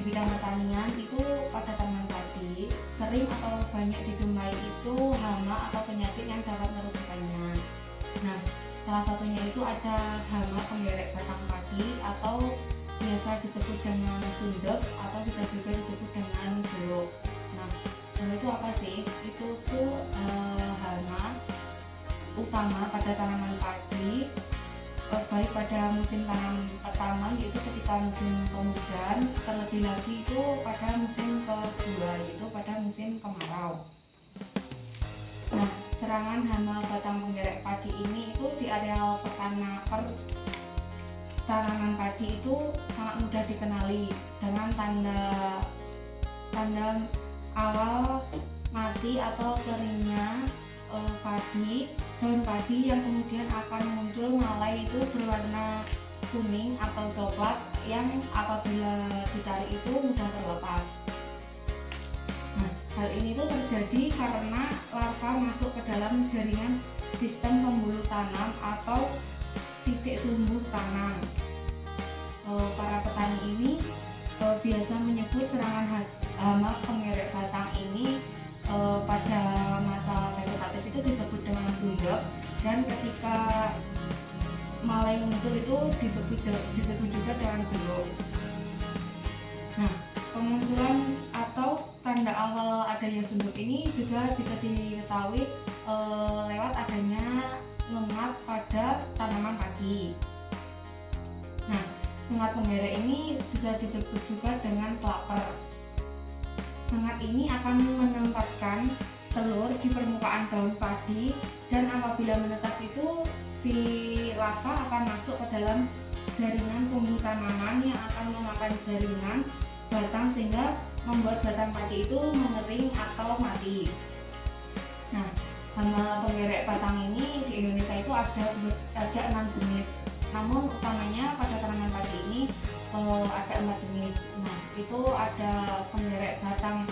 di bidang pertanian itu pada tanaman padi sering atau banyak dijumpai itu hama atau penyakit yang dapat merugikannya. Nah, salah satunya itu ada hama penggerek batang padi atau biasa disebut dengan sundep atau bisa juga disebut dengan belok. Nah, itu apa sih? Itu tuh hama utama pada tanaman padi, baik pada musim tanam pertama yaitu ketika musim penghujan, terlebih lagi itu pada musim kedua yaitu pada musim kemarau. Nah, serangan hama batang penggerek padi ini itu di areal tanaman padi itu sangat mudah dikenali dengan tanda awal mati atau keringnya daun padi yang kemudian akan muncul ngalai itu berwarna kuning atau coklat yang apabila ditarik itu mudah terlepas. Nah, hal ini tuh terjadi karena larva masuk ke dalam jaringan sistem pembuluh tanam atau titik tumbuh tanam. Para petani ini biasa menyebut serangan hama penggerek batang ini pada masa vegetatif itu disebut dengan sundep, dan ketika mulai muncul itu disebut juga dengan belok. Nah, kemunculan atau tanda awal adanya sundep ini juga bisa diketahui lewat adanya lengat pada tanaman padi. Nah, lengat penggerek ini bisa disebut juga dengan klaper. Lengat ini akan menempatkan telur di permukaan daun padi, dan apabila menetas itu si larva akan masuk ke dalam jaringan tumbuh tanaman yang akan memakan jaringan batang sehingga membuat batang padi itu mengering atau mati. Nah, hama penggerek batang ini di Indonesia itu ada 6 jenis. Namun utamanya pada tanaman padi ini ada 4 jenis. Nah, itu ada penggerek batang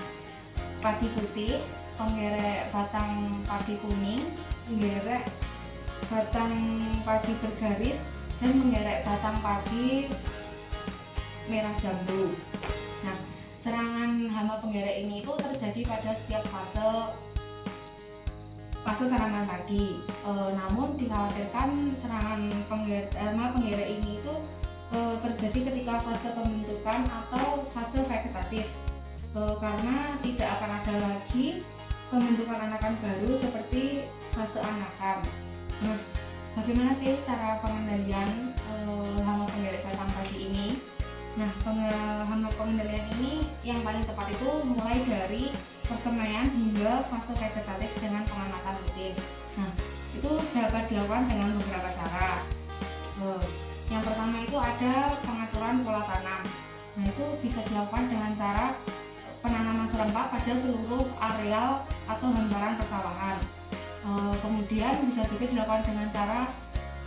padi putih, penggerek batang padi kuning, penggerek batang padi bergaris, dan penggerek batang padi merah jambu. Nah, serangan hama penggerek ini itu terjadi pada setiap fase tanaman padi. Namun dikhawatirkan serangan hama penggerek ini itu terjadi ketika fase pembentukan atau fase vegetatif, karena tidak akan ada lagi pembentukan anakan baru seperti fase anakan. Nah, bagaimana sih cara pengendalian hama penggerek batang padi ini? Nah, hama pengendalian ini yang paling tepat itu mulai dari persemaian hingga fase vegetatif dengan penganakan rutin. Nah, itu dapat dilakukan dengan beberapa cara. Yang pertama itu ada pengaturan pola tanam. Nah, itu bisa dilakukan dengan cara penanaman serempak pada seluruh areal atau hamparan persawahan. Kemudian bisa juga dilakukan dengan cara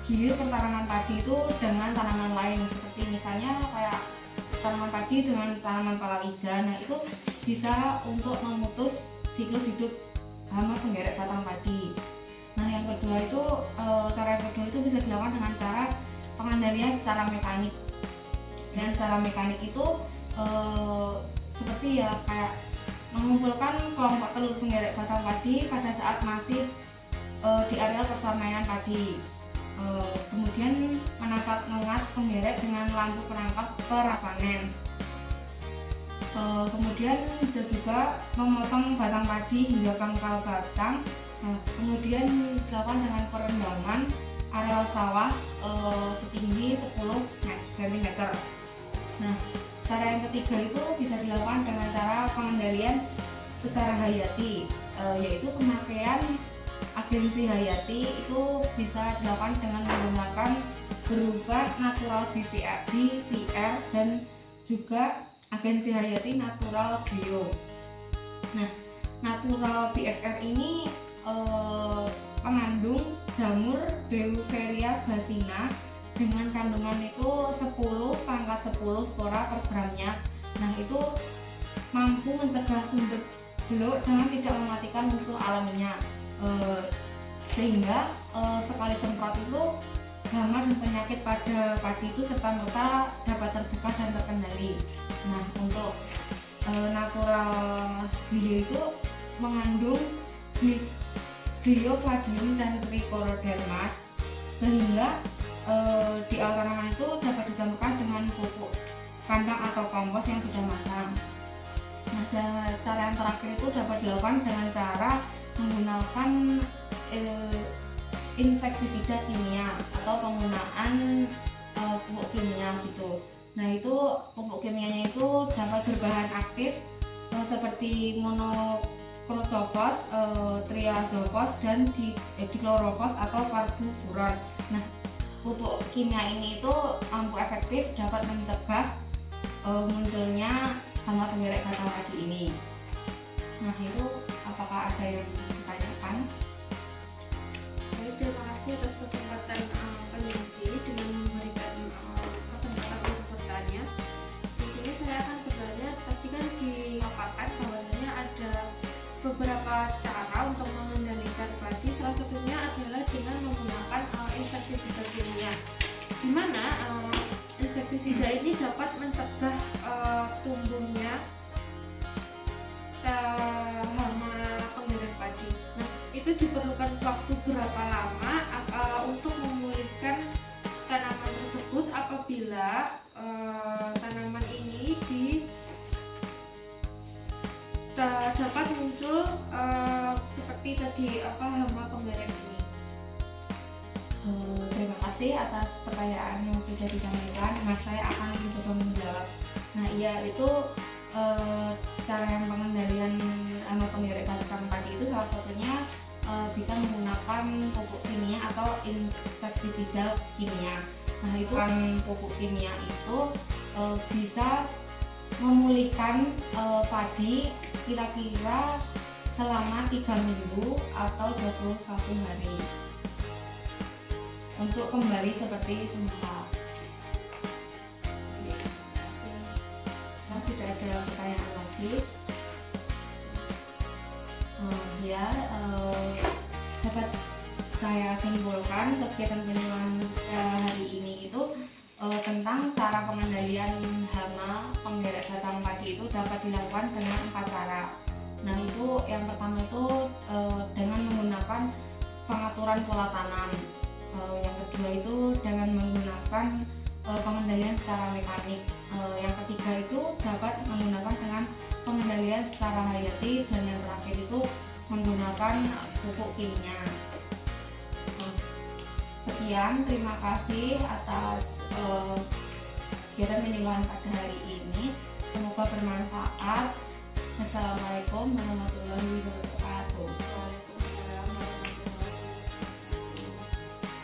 gilir pertanaman padi itu dengan tanaman lain, seperti misalnya kayak tanaman padi dengan tanaman palawija. Nah, itu bisa untuk memutus siklus hidup hama penggerek batang padi. Nah, yang kedua itu cara yang kedua itu bisa dilakukan dengan cara pengendalian secara mekanik. Dan secara mekanik itu seperti ya kayak mengumpulkan kelompok telur penggerek batang padi pada saat masih di areal persamaian padi. Kemudian menangkap lengat penggerek dengan lampu penangkap perapanen. Kemudian bisa juga memotong batang padi hingga pangkal batang. Nah, kemudian dilakukan dengan perendaman areal sawah setinggi 10 cm. Nah, cara yang ketiga itu bisa dilakukan dengan cara pengendalian secara hayati, yaitu pemakaian agensi hayati itu bisa dilakukan dengan menggunakan berupa natural BPR dan juga agensi hayati natural bio. Nah, natural BFR ini mengandung jamur Beauveria bassina dengan kandungan itu 10⁻10 spora per gramnya. Nah, itu mampu mencegah sundep beluk dengan tidak mematikan musuh alaminya, sehingga sekali semprot itu hama dan penyakit pada padi itu serta-merta dapat tercegah dan terkendali. Nah, untuk natural bio itu mengandung Bioflavium dan Trichoderma, sehingga di awal tanaman itu dapat dicampurkan dengan pupuk kandang atau kompos yang sudah matang. Nah, cara yang terakhir itu dapat dilakukan dengan cara menggunakan insektisida kimia atau penggunaan pupuk kimia gitu. Nah, itu pupuk kimianya itu dapat berbahan aktif seperti monocrotophos, triazofos, dan diklorofos atau carbofuran. Nah, pupuk kimia ini itu ampuh efektif dapat mencegah munculnya hama pengerek batang padi ini. Nah, itu apakah ada yang ditanyakan? Terima kasih atas kesempatan peneliti dengan memberikan kesempatan untuk bertanya. Di sini saya akan sebenarnya tadi kan dipaparkan bahwasanya ada beberapa cara untuk mengendalikan padi. Salah satunya adalah dengan menggunakan insektisida kimia, di mana insektisida ini dapat mencegah tumbuhnya hama pengerek padi. Nah, itu diperlukan waktu berapa lama untuk memulihkan tanaman tersebut apabila tanaman ini dapat muncul seperti tadi hama pengerek ini. Terima kasih atas pertanyaan yang sudah disampaikan. Nah, saya akan mencoba menjawab. Nah, itu cara yang pengendalian hama pengerek batang padi itu salah satunya bisa menggunakan pupuk kimia atau insektisida kimia. Nah, itu kan pupuk kimia itu bisa memulihkan padi kira-kira selama 3 minggu atau 21 hari untuk kembali seperti semula. Tidak ada pertanyaan lagi. Dapat saya simpulkan kegiatan penyuluhan hari ini itu tentang cara pengendalian hama pengerek batang padi itu dapat dilakukan dengan 4 cara. Nah, itu yang pertama itu dengan menggunakan pengaturan pola tanam. Yang kedua itu dengan menggunakan pengendalian secara mekanik. Yang ketiga itu dapat menggunakan dengan pengendalian secara hayati, dan yang terakhir itu menggunakan pupuk kimia. Sekian, terima kasih atas kegiatan penyuluhan pada hari ini. Semoga bermanfaat. Assalamualaikum warahmatullahi wabarakatuh.